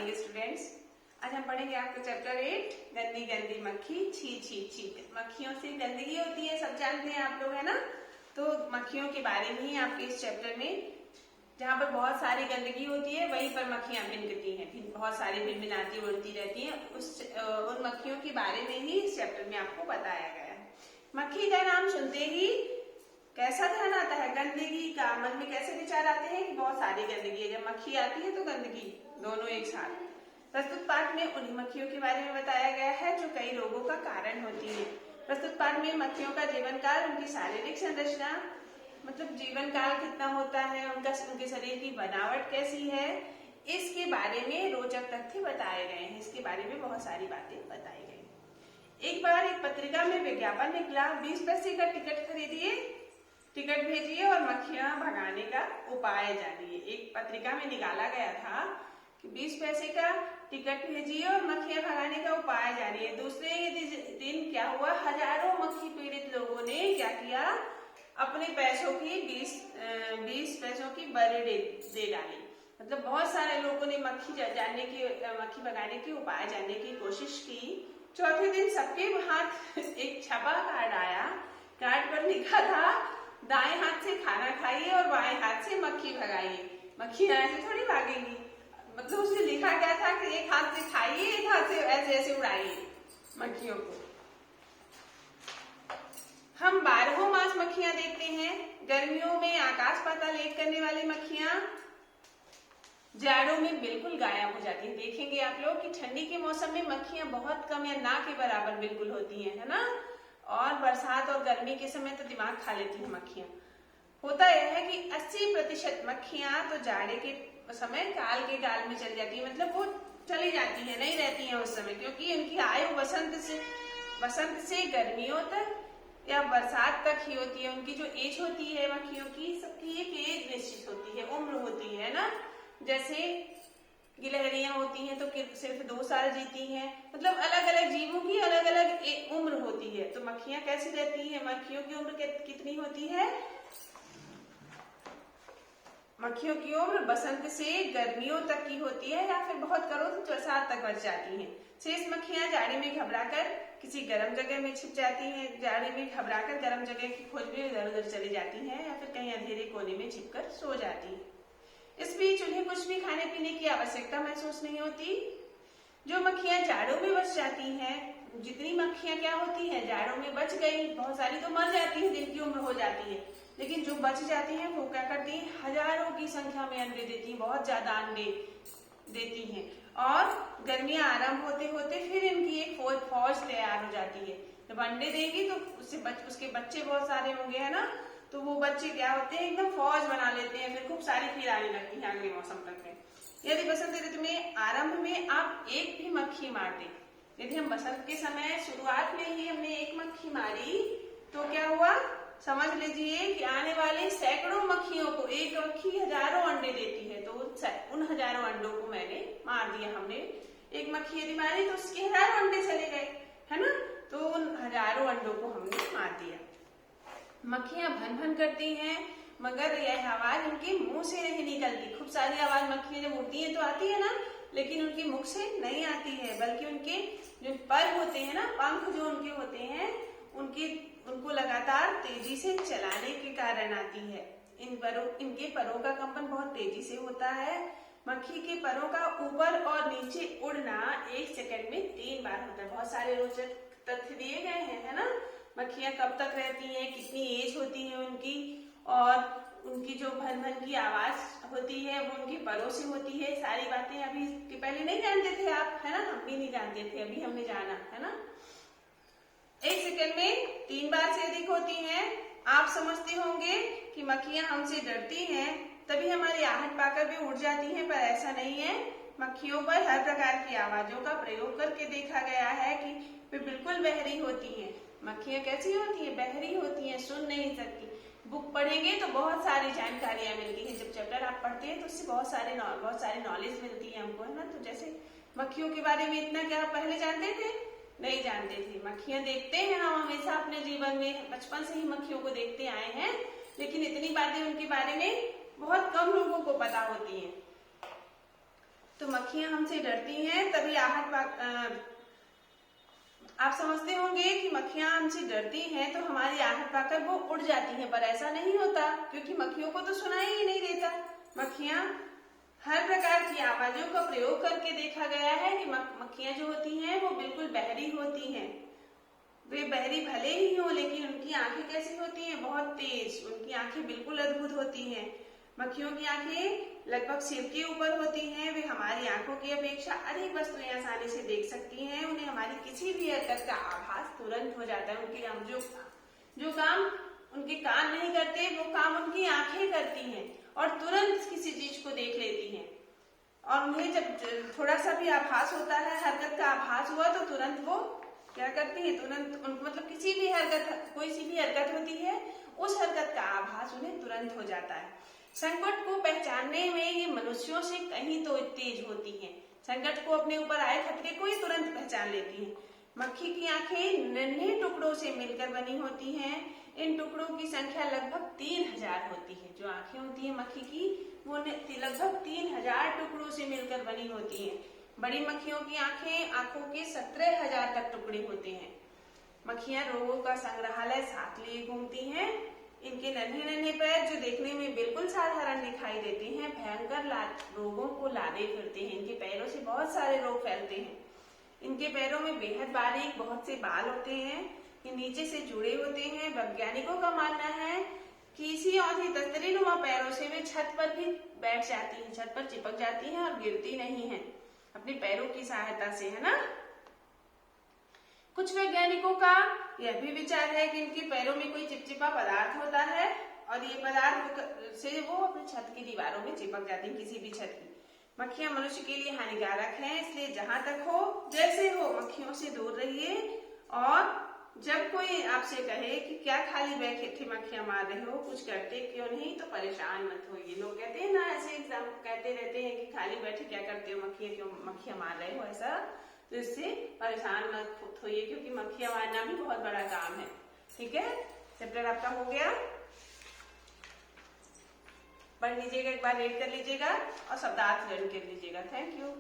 Morning students. आज हम पढ़ेंगे आपका चैप्टर 8 गंदी गंदी मक्खी छी छी छी। मक्खियों से गंदगी होती है, सब जानते हैं आप लोग, है ना। तो मक्खियों के बारे में ही आपके इस चैप्टर में, जहाँ पर बहुत सारी गंदगी होती है वहीं पर मक्खियां भिनकती हैं, बहुत सारी भिनभिनाती उड़ती रहती हैं। उन मक्खियों के बारे में ही इस चैप्टर में आपको बताया गया है। मक्खी का नाम सुनते ही कैसा ध्यान आता है? गंदगी का। मन में कैसे विचार आते हैं कि बहुत सारी गंदगी है। जब मक्खी आती है तो गंदगी, दोनों एक साथ। प्रस्तुत पाठ में उन्हीं मक्खियों के बारे में बताया गया है जो कई रोगों का कारण होती है। प्रस्तुत पाठ में मक्खियों का जीवन काल, उनकी शारीरिक संरचना, मतलब जीवन काल कितना होता है, उनके शरीर की बनावट कैसी है, इसके बारे में रोचक तथ्य बताए गए हैं। इसके बारे में बहुत सारी बातें बताई गई। एक बार एक पत्रिका में विज्ञापन निकला, 20 पैसे का टिकट खरीदिए, टिकट भेजिए और मक्खियां भगाने का उपाय जानिए। एक पत्रिका में निकाला गया था कि 20 पैसे का टिकट भेजिए और मक्खियां भगाने का उपाय जानिए। दूसरे दिन क्या हुआ? हजारों मक्खी पीड़ित लोगों ने क्या किया? अपने पैसों की 20 पैसों की बलि दे डाली। मतलब बहुत सारे लोगों ने मक्खी भगाने के उपाय जानने की कोशिश की। चौथे दिन सबके हाथ एक छपा कार्ड आया। कार्ड पर लिखा था, दाएं हाथ से खाना खाइए और बाएं हाथ से मक्खी भगाइए। मक्खी ऐसे थोड़ी भागेंगी। मतलब उसमें लिखा गया था कि एक हाथ से खाइए, एक हाथ से ऐसे ऐसे उड़ाइए मक्खियों को। हम 12 मास मक्खियां देखते हैं। गर्मियों में आकाश पाताल एक करने वाली मक्खियां जाड़ों में बिल्कुल गायब हो जाती है। देखेंगे आप लोग कि ठंडी के मौसम में मक्खियां बहुत कम या ना के बराबर बिल्कुल होती हैं, है ना। और बरसात और गर्मी के समय तो दिमाग खा लेती हैं मक्खियां। होता यह है कि 80% मक्खियां तो जाड़े के समय काल के काल में चली जाती है, मतलब वो चली जाती है, नहीं रहती है उस समय, क्योंकि उनकी आयु बसंत से गर्मियों तक या बरसात तक ही होती है। उनकी जो एज होती है मक्खियों की, सबकी एक एज निश्चित होती है, उम्र होती है ना। जैसे गिलहरियां होती हैं तो सिर्फ 2 साल जीती हैं। मतलब अलग अलग जीवों की अलग अलग उम्र होती है। तो मक्खियां कैसी रहती हैं? मक्खियों की उम्र कितनी होती है? मक्खियों की उम्र बसंत से गर्मियों तक की होती है, या फिर बहुत करो तो बरसात तक बच जाती हैं। शेष मक्खियां जाड़े में घबराकर किसी गर्म जगह में छिप जाती हैं। जाड़े में घबराकर गर्म जगह की खोज में इधर उधर चली जाती हैं, या फिर कहीं अंधेरे कोने में छिपकर सो जाती हैं। इस बीच उन्हें कुछ भी खाने पीने की आवश्यकता महसूस नहीं होती। जो मक्खियां जाड़ों में बच जाती हैं, जितनी मक्खियां क्या होती हैं जाड़ों में बच गई, बहुत सारी तो मर जाती हैं, जिनकी उम्र हो जाती है, लेकिन जो बच जाती हैं वो क्या करती हैं? हजारों की संख्या में अंडे देती हैं, बहुत ज्यादा अंडे देती हैं। और गर्मियां आरंभ होते होते फिर इनकी एक फौज तैयार हो जाती है। जब अंडे देगी तो उसके बच्चे बहुत सारे होंगे, है ना। तो वो बच्चे क्या होते हैं? एकदम फौज बना लेते हैं, फिर खूब सारी फिर आने लगती है अगले मौसम तक में। यदि बसंत ऋतु में आरंभ में आप एक भी मक्खी मार दें, यदि हम बसंत के समय शुरुआत में ही हमने एक मक्खी मारी, तो क्या हुआ? समझ लीजिए कि आने वाले सैकड़ों मक्खियों को, एक मक्खी हजारों अंडे देती है, तो उन हजारों अंडों को मैंने मार दिया। हमने एक मक्खी यदि मारी तो उसके हजारों अंडे चले गए, है ना। तो उन हजारों अंडों को हमने मार दिया। मक्खियां भन भन करती हैं, मगर यह आवाज उनके मुंह से नहीं निकलती। खूब सारी आवाज मक्खियां जब उड़ती हैं तो आती है ना, लेकिन उनके मुख से नहीं आती है, बल्कि उनके जो पर होते हैं ना, पंख जो उनके होते हैं, उनको लगातार तेजी से चलाने के कारण आती है। इनके परों का कंपन बहुत तेजी से होता है। मक्खी के परों का ऊपर और नीचे उड़ना 1 सेकंड में 3 बार होता है। बहुत सारे रोचक तथ्य दिए गए हैं, है ना। मक्खियां कब तक रहती हैं, कितनी एज होती है उनकी, और उनकी जो भन भन की आवाज होती है वो उनके परों से होती है। सारी बातें अभी के पहले नहीं जानते थे आप, है ना। हम भी नहीं जानते थे, अभी हमने जाना, है ना। 1 सेकंड में 3 बार से अधिक होती हैं। आप समझते होंगे कि मक्खियां हमसे डरती हैं, तभी हमारी आहट पाकर भी उड़ जाती हैं, पर ऐसा नहीं है। मक्खियों पर हर प्रकार की आवाजों का प्रयोग करके देखा गया है कि वे बिल्कुल बहरी होती हैं। मक्खियां कैसी होती हैं? बहरी होती हैं, सुन नहीं सकती। बुक पढ़ेंगे तो बहुत सारी जानकारियां मिलती हैं। जब चैप्टर आप पढ़ते हैं तो उससे बहुत सारी नॉलेज मिलती है हमको, है ना। तो जैसे मक्खियों के बारे में इतना क्या आप पहले जानते थे? नहीं जानते थे। मक्खियां देखते हैं हम हमेशा अपने जीवन में, बचपन से ही मक्खियों को देखते आए हैं, लेकिन इतनी बातें उनके बारे में बहुत कम लोगों को पता होती हैं। तो मक्खियां हमसे डरती हैं, तभी आप समझते होंगे कि मक्खियां हमसे डरती हैं तो हमारी आहट पाकर वो उड़ जाती हैं, पर ऐसा नहीं होता, क्योंकि मक्खियों को तो सुनाई ही नहीं देता। मक्खियां हर प्रकार की आवाजों का प्रयोग करके देखा गया है कि मक्खियां जो होती हैं वो बिल्कुल बहरी होती हैं। वे बहरी भले ही हो, लेकिन उनकी आंखें कैसी होती हैं? बहुत तेज। उनकी आंखें बिल्कुल अद्भुत होती हैं। मक्खियों की आंखें लगभग सिर के ऊपर होती हैं। वे हमारी आंखों की अपेक्षा अधिक वस्तुएं आसानी से देख सकती हैं। उन्हें हमारी किसी भी हरकत का आभास तुरंत हो जाता है। उनके हम जो काम उनके कान नहीं करते, वो काम उनकी आंखें करती हैं और तुरंत किसी चीज को देख लेती हैं। और उन्हें जब थोड़ा सा भी आभास होता है, हरकत का आभास हुआ, तो तुरंत वो क्या करती है? तुरंत मतलब किसी भी हरकत, कोई सी भी हरकत होती है, उस हरकत का आभास उन्हें तुरंत हो जाता है। संकट को पहचानने में ये मनुष्यों से कहीं तो तेज होती हैं। संकट को, अपने ऊपर आए खतरे को ही तुरंत पहचान लेती हैं। मक्खी की आंखें नन्हे टुकड़ों से मिलकर बनी होती हैं। इन टुकड़ों की संख्या लगभग 3000 होती है। जो आंखें होती है मक्खी की, वो लगभग 3000 टुकड़ों से मिलकर बनी होती हैं। बड़ी मक्खियों की आंखों के 17,000 तक टुकड़े होते हैं। मक्खियां रोगों का संग्रहालय साथ लिए घूमती हैं। इनके नन्हे नन्हे पैर, जो देखने में बिल्कुल साधारण दिखाई देते हैं, भयंकर रोगों को लादे फिरते हैं। इनके पैरों से बहुत सारे रोग फैलते हैं। इनके पैरों में बेहद बारीक बहुत से बाल होते हैं। ये नीचे से जुड़े होते हैं। वैज्ञानिकों का मानना है कि इसी औंधी दस्तरीनुमा पैरों से वे छत पर भी बैठ जाती हैं, छत पर चिपक जाती हैं और गिरती नहीं हैं, अपने पैरों की सहायता से, है ना। कुछ वैज्ञानिकों का यह भी विचार है कि इनके पैरों में कोई चिपचिपा पदार्थ होता है और ये पदार्थ से वो अपनी छत की दीवारों में चिपक जाती है, किसी भी छत की। मक्खियां मनुष्य के लिए हानिकारक हैं, इसलिए जहां तक हो, जैसे हो, मक्खियों से दूर रहिए। और जब कोई आपसे कहे कि क्या खाली बैठे मक्खियां मार रहे हो, कुछ करते क्यों नहीं, तो परेशान मत होइए। लोग कहते हैं ना, ऐसे एग्जाम कहते रहते हैं कि खाली बैठे क्या करते हो, मक्खियां मार रहे हो, ऐसा। तो इससे परेशान मत होइए, क्योंकि मक्खियां मारना भी बहुत बड़ा काम है। ठीक है, चैप्टर आपका हो गया। पढ़ लीजिएगा, एक बार रीड कर लीजिएगा और शब्दार्थ लर्न कर लीजिएगा। Thank you.